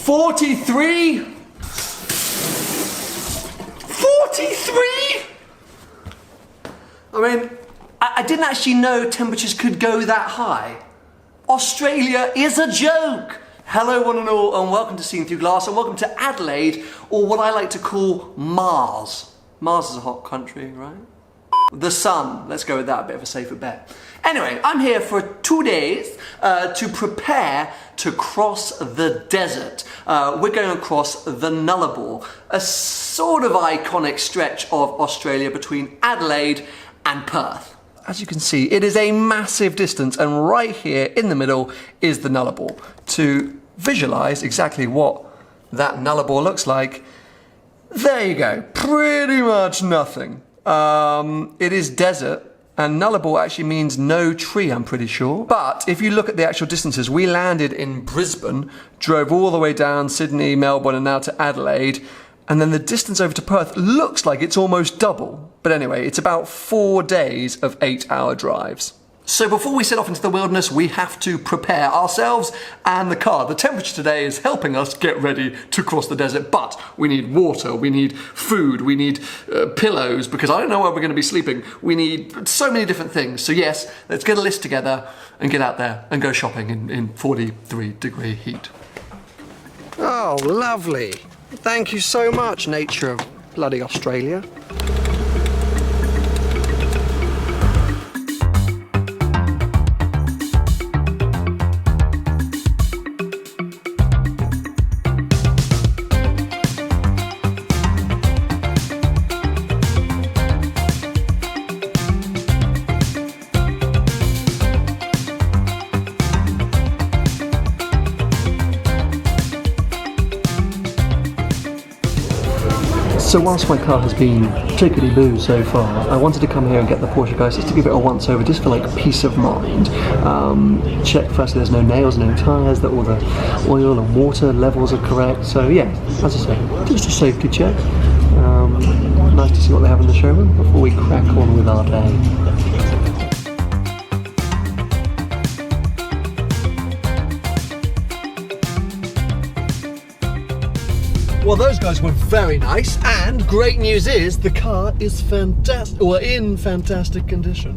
43? 43? I mean, I didn't actually know temperatures could go that high. Australia is a joke. Hello one and all, and welcome to Seen Through Glass, and welcome to Adelaide, or what I like to call Mars. Mars is a hot country, right? The sun, let's go with that, a bit of a safer bet. Anyway, I'm here for 2 days to prepare to cross the desert. We're going across the Nullarbor, a sort of iconic stretch of Australia between Adelaide and Perth. As you can see, it is a massive distance, and right here in the middle is the Nullarbor. To visualise exactly what that Nullarbor looks like, there you go, pretty much nothing. It is desert, and Nullarbor actually means no tree, I'm pretty sure. But if you look at the actual distances, we landed in Brisbane, drove all the way down Sydney, Melbourne, and now to Adelaide, and then the distance over to Perth looks like it's almost double. But anyway, it's about 4 days of 8-hour drives. So before we set off into the wilderness, we have to prepare ourselves and the car. The temperature today is helping us get ready to cross the desert, but we need water, we need food, we need pillows, because I don't know where we're going to be sleeping. We need so many different things. So yes, let's get a list together and get out there and go shopping in 43-degree heat. Oh, lovely. Thank you so much, nature of bloody Australia. So whilst my car has been tickety-boo so far, I wanted to come here and get the Porsche guys just to give it a once-over, just for like peace of mind. Check firstly there's no nails, no tyres, that all the oil and water levels are correct. So yeah, as I say, just a safety check. Nice to see what they have in the showroom before we crack on with our day. Well, those guys were very nice, and great news is the car is fantastic, or in fantastic condition,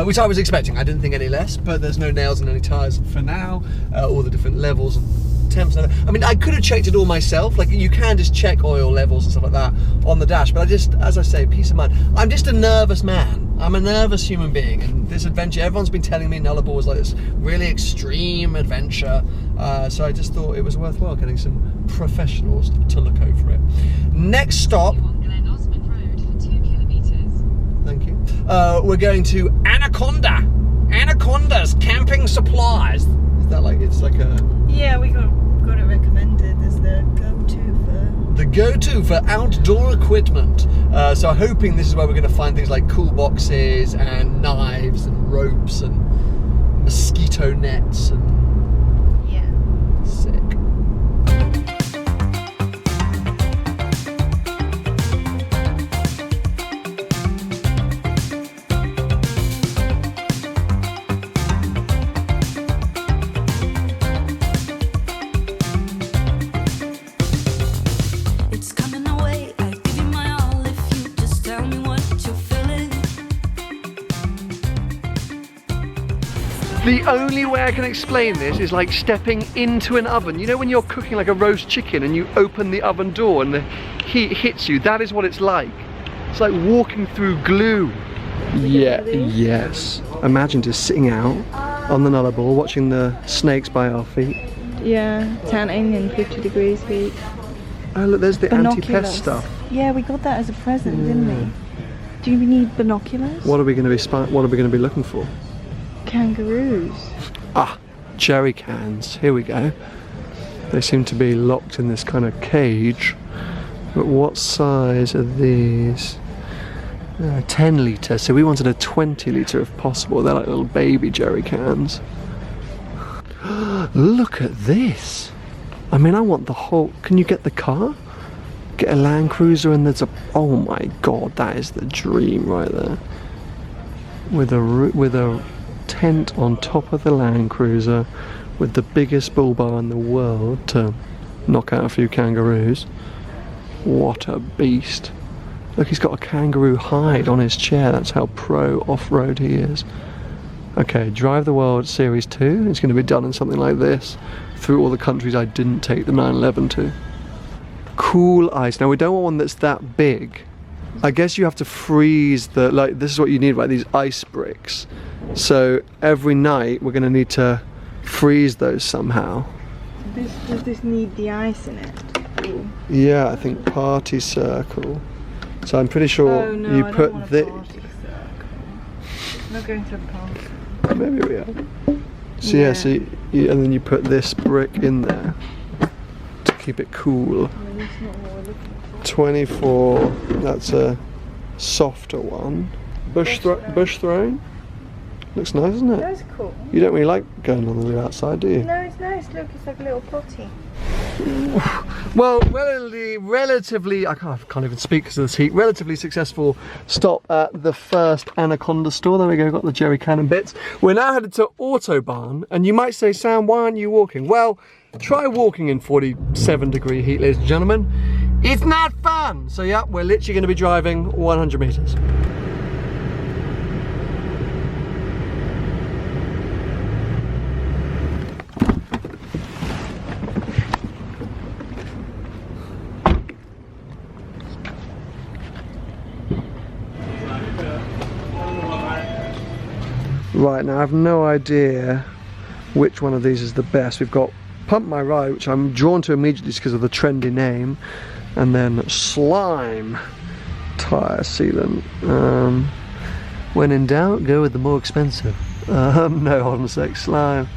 which I was expecting. I didn't think any less, but there's no nails and any tyres for now. All the different levels and temps. I mean, I could have checked it all myself. Like, you can just check oil levels and stuff like that on the dash, but I just, as I say, peace of mind. I'm just a nervous man. I'm a nervous human being, and this adventure, everyone's been telling me Nullarbor was like this really extreme adventure, so I just thought it was worthwhile getting some professionals to look over it. Next stop, thank you, we're going to Anaconda's Camping Supplies. Is that like, it's like a... Yeah, we got it recommended as the go-to for outdoor equipment. So I'm hoping this is where we're going to find things like cool boxes and knives and ropes and mosquito nets and... Yeah. Sick. The only way I can explain this is like stepping into an oven. You know when you're cooking like a roast chicken and you open the oven door and the heat hits you? That is what it's like. It's like walking through glue. Yeah, yes. Imagine just sitting out on the Nullarbor watching the snakes by our feet. Yeah, tanning in 50 degrees heat. Oh look, there's the anti-pest stuff. Yeah, we got that as a present, didn't we? Do we need binoculars? What are we going to be looking for? Kangaroos. Ah, jerry cans. Here we go. They seem to be locked in this kind of cage. But what size are these? 10 litre. So we wanted a 20 litre if possible. They're like little baby jerry cans. Look at this. I mean, I want the whole... Can you get the car? Get a Land Cruiser and there's a... Oh my God, that is the dream right there. With a tent on top of the Land Cruiser with the biggest bull bar in the world to knock out a few kangaroos. What a beast. Look, he's got a kangaroo hide on his chair. That's how pro off-road he is. Okay, Drive the World Series 2. It's going to be done in something like this through all the countries I didn't take the 911 to. Cool ice. Now we don't want one that's that big. I guess you have to freeze the, like, this is what you need, right? These ice bricks. So every night we're going to need to freeze those somehow. Does this need the ice in it? Ooh. Yeah, I think party circle. So I'm pretty sure you put the. Party circle. I'm not going to a party. Maybe we are. So yeah, so and then you put this brick in there to keep it cool. Well, that's not what we're looking for. 24. That's a softer one. Bush throne. Looks nice, isn't it? That's cool. You don't really like going on the wheel outside, do you? No, it's nice. Look, it's like a little potty. Well, relatively, I can't even speak because of this heat. Relatively successful stop at the first Anaconda store. There we go, got the jerry cannon bits. We're now headed to Autobahn, and you might say, Sam, why aren't you walking? Well, try walking in 47-degree heat, ladies and gentlemen. It's not fun. So yeah, we're literally going to be driving 100 meters. Right, now I have no idea which one of these is the best. We've got Pump My Ride, which I'm drawn to immediately just because of the trendy name, and then Slime tyre sealant. When in doubt, go with the more expensive. No, hold on a sec, Slime.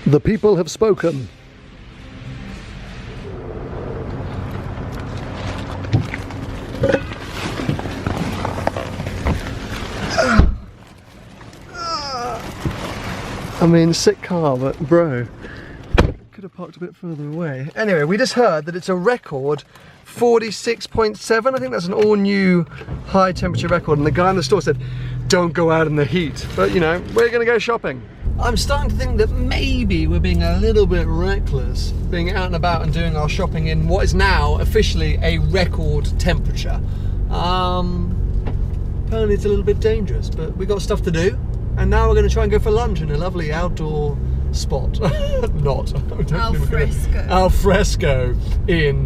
The people have spoken. I mean, sick car, but bro, could have parked a bit further away. Anyway, we just heard that it's a record 46.7. I think that's an all-new high temperature record, and the guy in the store said, don't go out in the heat. But you know, we're gonna go shopping. I'm starting to think that maybe we're being a little bit reckless, being out and about and doing our shopping in what is now officially a record temperature. Apparently it's a little bit dangerous, but we got stuff to do. And now we're going to try and go for lunch in a lovely outdoor spot. Not. Alfresco. Alfresco in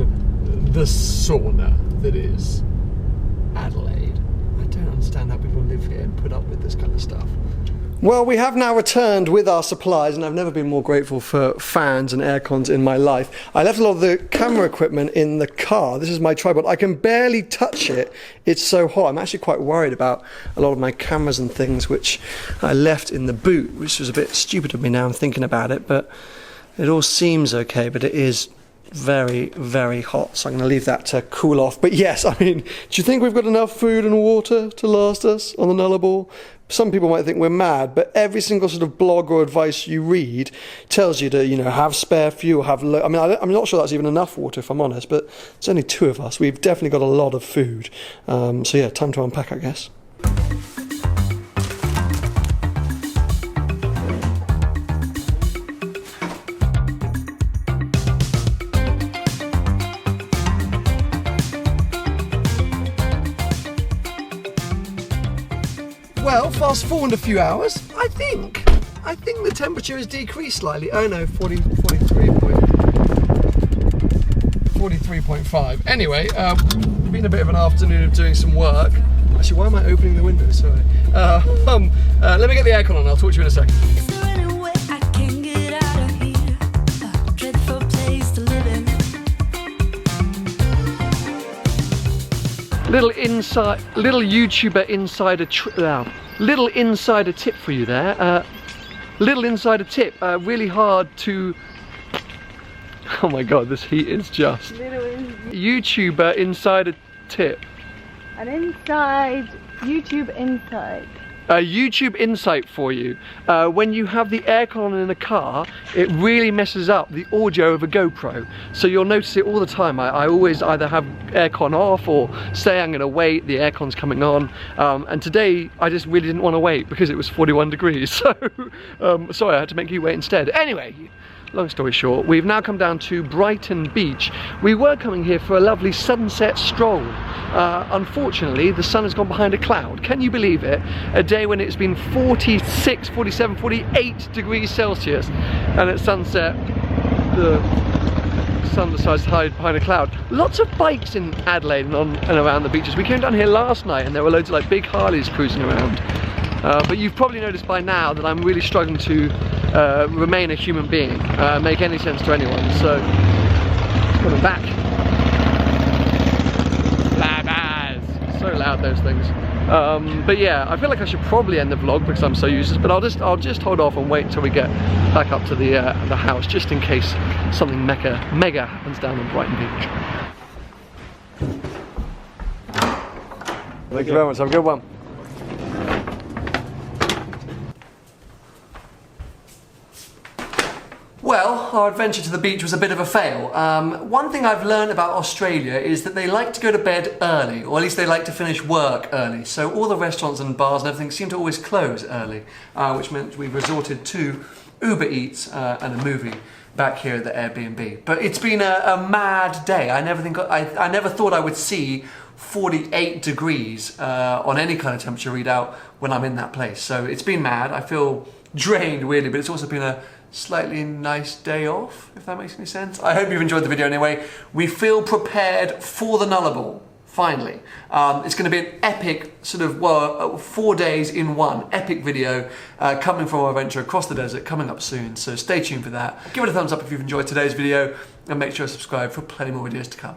the sauna that is Adelaide. I don't understand how people live here and put up with this kind of stuff. Well, we have now returned with our supplies, and I've never been more grateful for fans and air cons in my life. I left a lot of the camera equipment in the car. This is my tripod. I can barely touch it. It's so hot. I'm actually quite worried about a lot of my cameras and things which I left in the boot, which was a bit stupid of me now I'm thinking about it, but it all seems okay, but it is very, very hot, so I'm going to leave that to cool off. But yes, I mean, do you think we've got enough food and water to last us on the Nullarbor? Some people might think we're mad, but every single sort of blog or advice you read tells you to, you know, have spare fuel, have I mean, I'm not sure that's even enough water, if I'm honest, but it's only 2 of us. We've definitely got a lot of food. So yeah, time to unpack, I guess. Well, fast forward a few hours, I think the temperature has decreased slightly. Oh no, 43.5. Anyway, been a bit of an afternoon of doing some work. Actually, why am I opening the window? Sorry. Let me get the aircon on, I'll talk to you in a second. Little insider tip for you there. Little insider tip. Really hard to. Oh my god, this heat is just. YouTuber insider tip. An inside YouTube insight. YouTube insight for you. When you have the aircon in a car, it really messes up the audio of a GoPro. So you'll notice it all the time. I always either have aircon off or say I'm gonna wait, the aircon's coming on. And today I just really didn't want to wait because it was 41 degrees. So sorry, I had to make you wait instead. Anyway, long story short, we've now come down to Brighton Beach. We were coming here for a lovely sunset stroll. Unfortunately, the sun has gone behind a cloud. Can you believe it? A day when it's been 46, 47, 48 degrees Celsius, and at sunset, the sun decides to hide behind a cloud. Lots of bikes in Adelaide and on and around the beaches. We came down here last night and there were loads of like big Harleys cruising around. But you've probably noticed by now that I'm really struggling to remain a human being, make any sense to anyone. So, coming back. So loud, those things. But yeah, I feel like I should probably end the vlog because I'm so useless, but I'll just hold off and wait until we get back up to the house, just in case something mega happens down on Brighton Beach. Thank you very much, have a good one. Well, our adventure to the beach was a bit of a fail. One thing I've learned about Australia is that they like to go to bed early, or at least they like to finish work early. So all the restaurants and bars and everything seem to always close early, which meant we resorted to Uber Eats and a movie back here at the Airbnb. But it's been a mad day. I never thought I would see 48 degrees on any kind of temperature readout when I'm in that place. So it's been mad. I feel drained weirdly, but it's also been a slightly nice day off, if that makes any sense. I hope you've enjoyed the video anyway. We feel prepared for the Nullarbor, finally. It's going to be an epic sort of, well, 4 days in one, epic video coming from our adventure across the desert, coming up soon, so stay tuned for that. Give it a thumbs up if you've enjoyed today's video, and make sure to subscribe for plenty more videos to come.